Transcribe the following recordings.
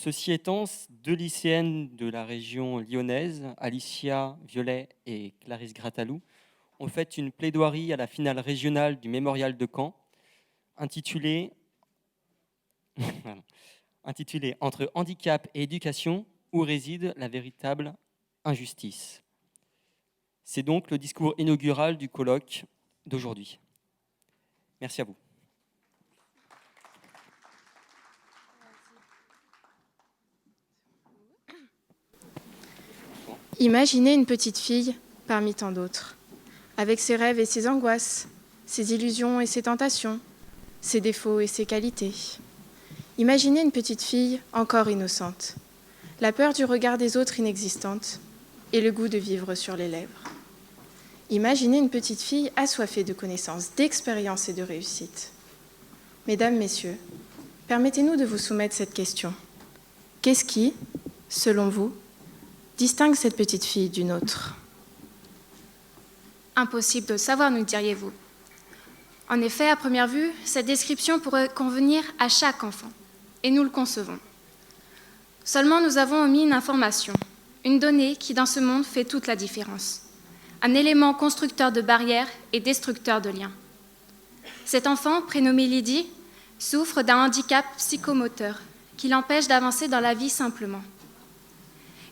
Ceci étant, deux lycéennes de la région lyonnaise, Alicia Violet et Clarisse Gratalou, ont fait une plaidoirie à la finale régionale du Mémorial de Caen, intitulée Entre handicap et éducation, où réside la véritable injustice. C'est donc le discours inaugural du colloque d'aujourd'hui. Merci à vous. Imaginez une petite fille parmi tant d'autres, avec ses rêves et ses angoisses, ses illusions et ses tentations, ses défauts et ses qualités. Imaginez une petite fille encore innocente, la peur du regard des autres inexistante et le goût de vivre sur les lèvres. Imaginez une petite fille assoiffée de connaissances, d'expériences et de réussite. Mesdames, Messieurs, permettez-nous de vous soumettre cette question. Qu'est-ce qui, selon vous, distingue cette petite fille d'une autre? Impossible de le savoir, nous diriez-vous. En effet, à première vue, cette description pourrait convenir à chaque enfant, et nous le concevons. Seulement, nous avons omis une information, une donnée qui, dans ce monde, fait toute la différence. Un élément constructeur de barrières et destructeur de liens. Cet enfant, prénommé Lydie, souffre d'un handicap psychomoteur qui l'empêche d'avancer dans la vie simplement.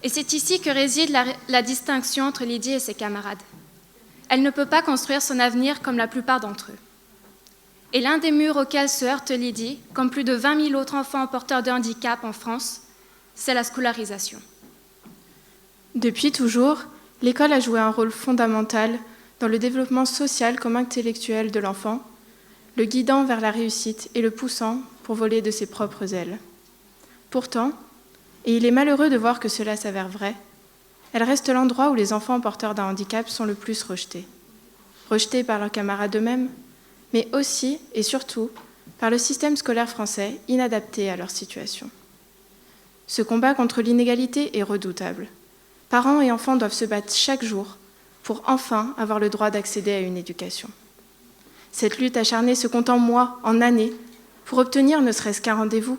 Et c'est ici que réside la distinction entre Lydie et ses camarades. Elle ne peut pas construire son avenir comme la plupart d'entre eux. Et l'un des murs auxquels se heurte Lydie, comme plus de 20 000 autres enfants porteurs de handicap en France, c'est la scolarisation. Depuis toujours, l'école a joué un rôle fondamental dans le développement social comme intellectuel de l'enfant, le guidant vers la réussite et le poussant pour voler de ses propres ailes. Pourtant, et il est malheureux de voir que cela s'avère vrai, elle reste l'endroit où les enfants porteurs d'un handicap sont le plus rejetés. Rejetés par leurs camarades eux-mêmes, mais aussi et surtout par le système scolaire français inadapté à leur situation. Ce combat contre l'inégalité est redoutable. Parents et enfants doivent se battre chaque jour pour enfin avoir le droit d'accéder à une éducation. Cette lutte acharnée se compte en mois, en années, pour obtenir ne serait-ce qu'un rendez-vous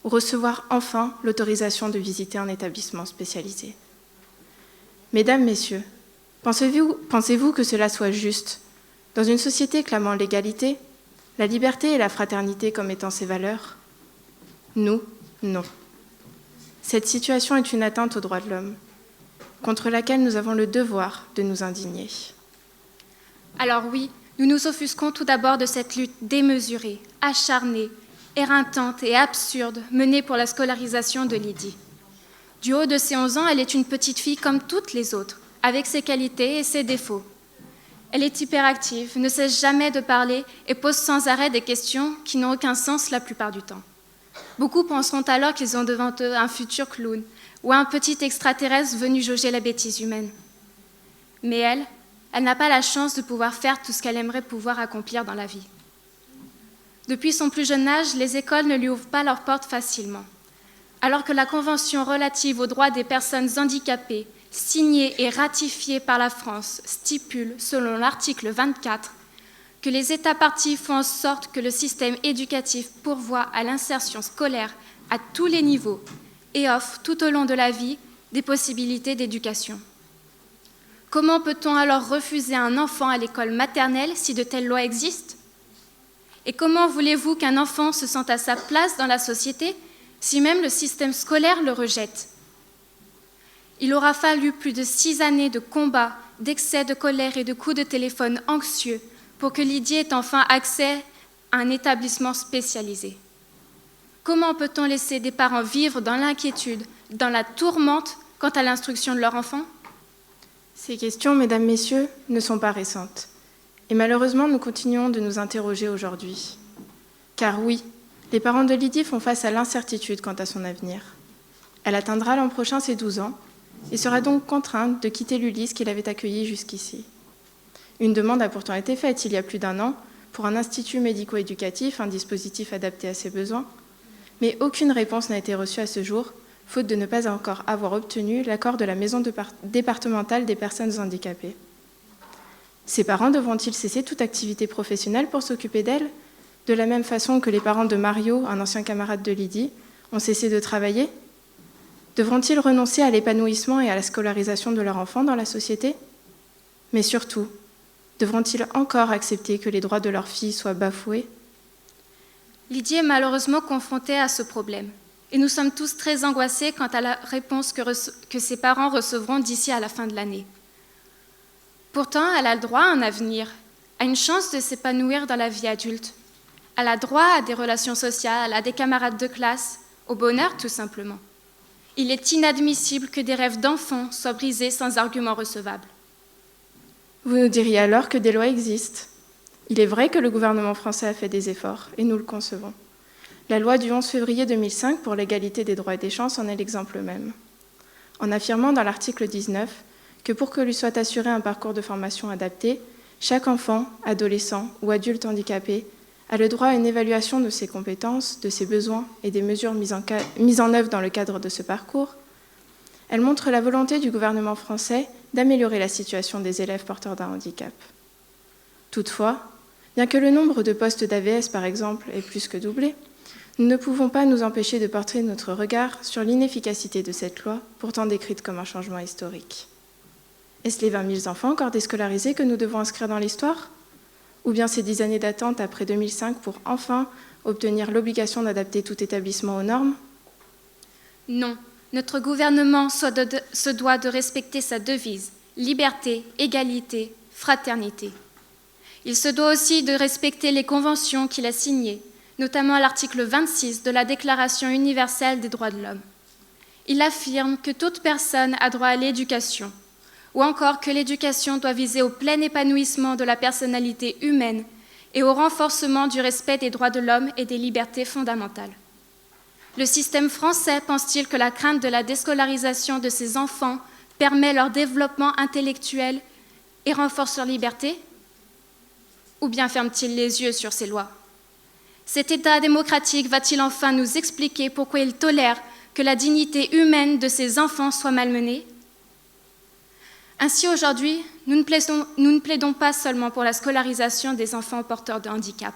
ou recevoir enfin l'autorisation de visiter un établissement spécialisé. Mesdames, Messieurs, pensez-vous que cela soit juste, dans une société clamant l'égalité, la liberté et la fraternité comme étant ses valeurs? Nous, non. Cette situation est une atteinte aux droits de l'homme, contre laquelle nous avons le devoir de nous indigner. Alors oui, nous nous offusquons tout d'abord de cette lutte démesurée, acharnée, éreintante et absurde menée pour la scolarisation de Lydie. Du haut de ses 11 ans, elle est une petite fille comme toutes les autres, avec ses qualités et ses défauts. Elle est hyperactive, ne cesse jamais de parler et pose sans arrêt des questions qui n'ont aucun sens la plupart du temps. Beaucoup penseront alors qu'ils ont devant eux un futur clown ou un petit extraterrestre venu jauger la bêtise humaine. Mais elle n'a pas la chance de pouvoir faire tout ce qu'elle aimerait pouvoir accomplir dans la vie. Depuis son plus jeune âge, les écoles ne lui ouvrent pas leurs portes facilement. Alors que la Convention relative aux droits des personnes handicapées, signée et ratifiée par la France, stipule, selon l'article 24, que les États parties font en sorte que le système éducatif pourvoie à l'insertion scolaire à tous les niveaux et offre tout au long de la vie des possibilités d'éducation. Comment peut-on alors refuser un enfant à l'école maternelle si de telles lois existent? Et comment voulez-vous qu'un enfant se sente à sa place dans la société si même le système scolaire le rejette? Il aura fallu plus de 6 années de combats, d'excès de colère et de coups de téléphone anxieux pour que Lydie ait enfin accès à un établissement spécialisé. Comment peut-on laisser des parents vivre dans l'inquiétude, dans la tourmente quant à l'instruction de leur enfant? Ces questions, mesdames, messieurs, ne sont pas récentes. Et malheureusement, nous continuons de nous interroger aujourd'hui. Car oui, les parents de Lydie font face à l'incertitude quant à son avenir. Elle atteindra l'an prochain ses 12 ans et sera donc contrainte de quitter l'Ulysse qui l'avait accueillie jusqu'ici. Une demande a pourtant été faite il y a plus d'1 an pour un institut médico-éducatif, un dispositif adapté à ses besoins, mais aucune réponse n'a été reçue à ce jour, faute de ne pas encore avoir obtenu l'accord de la maison départementale des personnes handicapées. Ses parents devront-ils cesser toute activité professionnelle pour s'occuper d'elle, de la même façon que les parents de Mario, un ancien camarade de Lydie, ont cessé de travailler Devront-ils renoncer à l'épanouissement et à la scolarisation de leur enfant dans la société? Mais surtout, devront-ils encore accepter que les droits de leur fille soient bafoués? Lydie est malheureusement confrontée à ce problème. Et nous sommes tous très angoissés quant à la réponse que ses parents recevront d'ici à la fin de l'année. Pourtant, elle a le droit à un avenir, à une chance de s'épanouir dans la vie adulte. Elle a droit à des relations sociales, à des camarades de classe, au bonheur tout simplement. Il est inadmissible que des rêves d'enfants soient brisés sans argument recevable. Vous nous diriez alors que des lois existent. Il est vrai que le gouvernement français a fait des efforts, et nous le concevons. La loi du 11 février 2005 pour l'égalité des droits et des chances en est l'exemple même. En affirmant dans l'article 19 que pour que lui soit assuré un parcours de formation adapté, chaque enfant, adolescent ou adulte handicapé a le droit à une évaluation de ses compétences, de ses besoins et des mesures mises en œuvre dans le cadre de ce parcours, elle montre la volonté du gouvernement français d'améliorer la situation des élèves porteurs d'un handicap. Toutefois, bien que le nombre de postes d'AVS, par exemple, ait plus que doublé, nous ne pouvons pas nous empêcher de porter notre regard sur l'inefficacité de cette loi, pourtant décrite comme un changement historique. Est-ce les 20 000 enfants encore déscolarisés que nous devons inscrire dans l'histoire? Ou bien ces 10 années d'attente après 2005 pour enfin obtenir l'obligation d'adapter tout établissement aux normes? Non, notre gouvernement se doit de respecter sa devise, liberté, égalité, fraternité. Il se doit aussi de respecter les conventions qu'il a signées, notamment l'article 26 de la Déclaration universelle des droits de l'homme. Il affirme que toute personne a droit à l'éducation, ou encore que l'éducation doit viser au plein épanouissement de la personnalité humaine et au renforcement du respect des droits de l'homme et des libertés fondamentales. Le système français pense-t-il que la crainte de la déscolarisation de ses enfants permet leur développement intellectuel et renforce leur liberté? Ou bien ferme-t-il les yeux sur ces lois? Cet État démocratique va-t-il enfin nous expliquer pourquoi il tolère que la dignité humaine de ses enfants soit malmenée? Ainsi, aujourd'hui, nous ne plaidons pas seulement pour la scolarisation des enfants porteurs de handicap.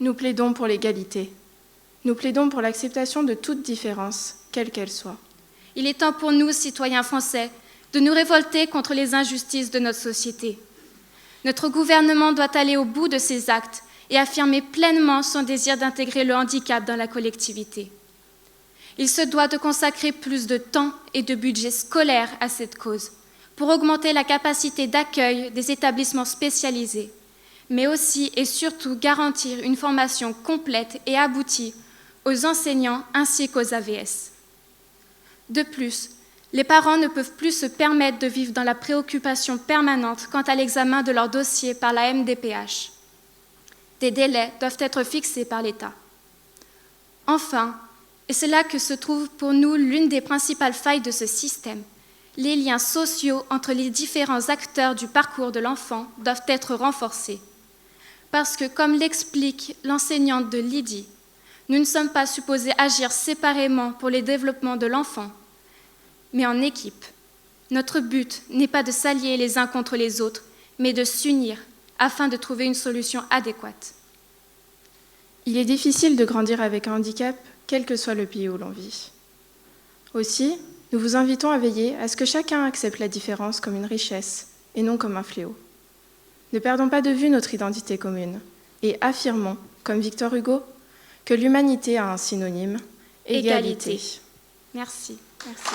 Nous plaidons pour l'égalité. Nous plaidons pour l'acceptation de toute différence, quelle qu'elle soit. Il est temps pour nous, citoyens français, de nous révolter contre les injustices de notre société. Notre gouvernement doit aller au bout de ses actes et affirmer pleinement son désir d'intégrer le handicap dans la collectivité. Il se doit de consacrer plus de temps et de budget scolaire à cette cause, pour augmenter la capacité d'accueil des établissements spécialisés, mais aussi et surtout garantir une formation complète et aboutie aux enseignants ainsi qu'aux AVS. De plus, les parents ne peuvent plus se permettre de vivre dans la préoccupation permanente quant à l'examen de leur dossier par la MDPH. Des délais doivent être fixés par l'État. Enfin, et c'est là que se trouve pour nous l'une des principales failles de ce système, les liens sociaux entre les différents acteurs du parcours de l'enfant doivent être renforcés. Parce que, comme l'explique l'enseignante de Lydie, nous ne sommes pas supposés agir séparément pour le développement de l'enfant, mais en équipe. Notre but n'est pas de s'allier les uns contre les autres, mais de s'unir afin de trouver une solution adéquate. Il est difficile de grandir avec un handicap, quel que soit le pays où l'on vit. Aussi, nous vous invitons à veiller à ce que chacun accepte la différence comme une richesse et non comme un fléau. Ne perdons pas de vue notre identité commune et affirmons, comme Victor Hugo, que l'humanité a un synonyme, égalité. Merci. Merci.